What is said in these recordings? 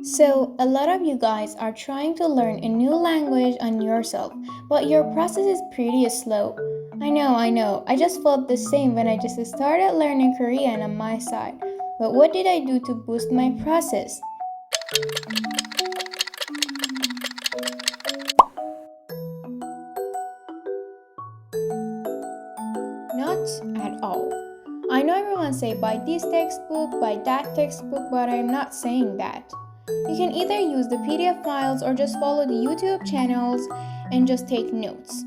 So, a lot of you guys are trying to learn a new language on yourself, but your process is pretty slow. I know. I just felt the same when I just started learning Korean on my side. But what did I do to boost my process? Not at all. I know everyone say buy this textbook, buy that textbook, but I'm not saying that. You can either use the PDF files or just follow the YouTube channels and just take notes.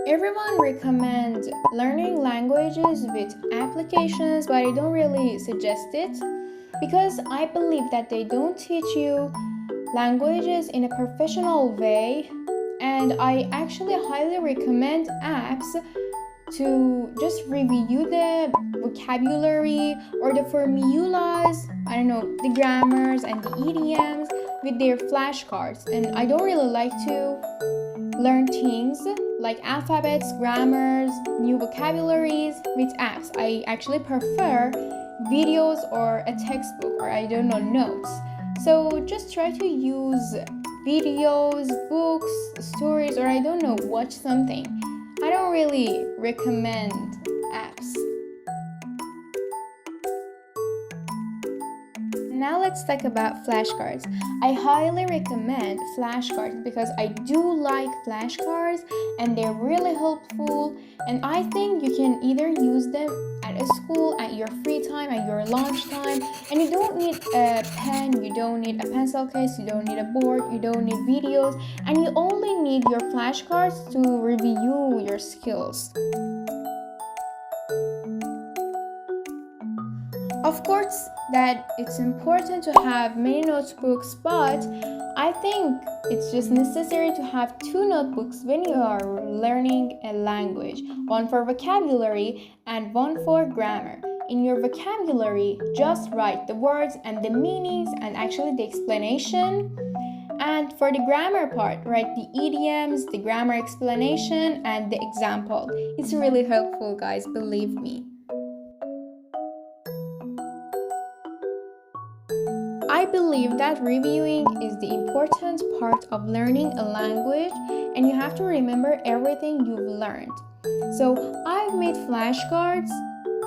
Everyone recommends learning languages with applications, but I don't really suggest it because I believe that they don't teach you languages in a professional way, and I actually highly recommend apps to just review the vocabulary or the formulas, the grammars and the idioms with their flashcards. And I don't really like to learn things like alphabets, grammars, new vocabularies with apps. I actually prefer videos or a textbook or notes. So just try to use videos, books, stories, or watch something. I don't really recommend apps. Now let's talk about flashcards. I highly recommend flashcards because I do like flashcards and they're really helpful, and I think you can either use them at a school, at your free time, at your lunch time, and you don't need a pen, you don't need a pencil case, you don't need a board, you don't need videos, and you only need your flashcards to review your skills. Of course, that it's important to have many notebooks, but I think it's just necessary to have two notebooks when you are learning a language, one for vocabulary and one for grammar. In your vocabulary, just write the words and the meanings and actually the explanation. And for the grammar part, write the idioms, the grammar explanation, and the example. It's really helpful, guys, believe me. I believe that reviewing is the important part of learning a language, and you have to remember everything you've learned. So I've made flashcards.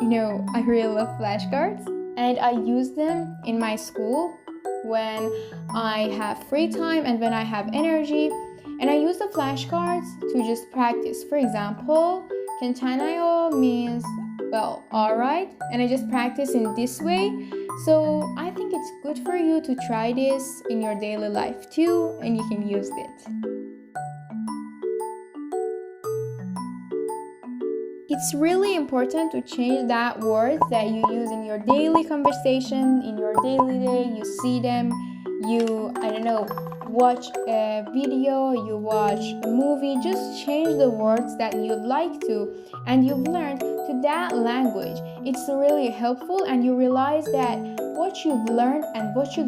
I really love flashcards, and I use them in my school when I have free time and when I have energy. And I use the flashcards to just practice. For example, 괜찮아요 means, well, alright, and I just practice in this way. So I think it's good for you to try this in your daily life too, and you can use it. It's really important to change that words that you use in your daily conversation, in your daily day. You see them, watch a video, you watch a movie. Just change the words that you'd like to and you've learned to that language. It's really helpful, and you realize that what you've learned and what you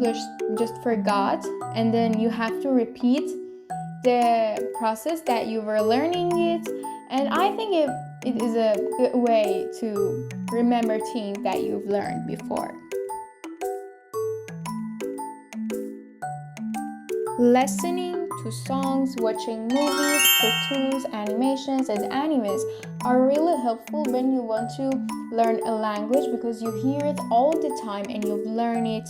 just forgot, and then you have to repeat the process that you were learning it. And I think it is a good way to remember things that you've learned before. Listening to songs, watching movies, cartoons, animations, and animes are really helpful when you want to learn a language because you hear it all the time and you've learned it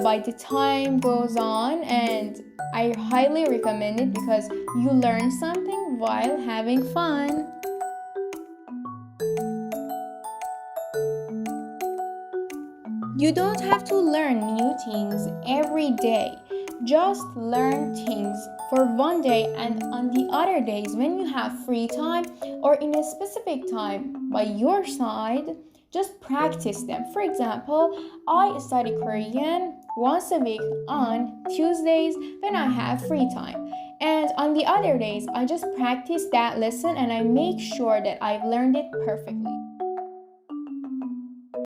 by the time goes on, and I highly recommend it because you learn something while having fun. You don't have to learn new things every day. Just learn things for one day, and on the other days when you have free time or in a specific time by your side, just practice them. For example, I study Korean once a week on Tuesdays when I have free time. And on the other days, I just practice that lesson and I make sure that I've learned it perfectly.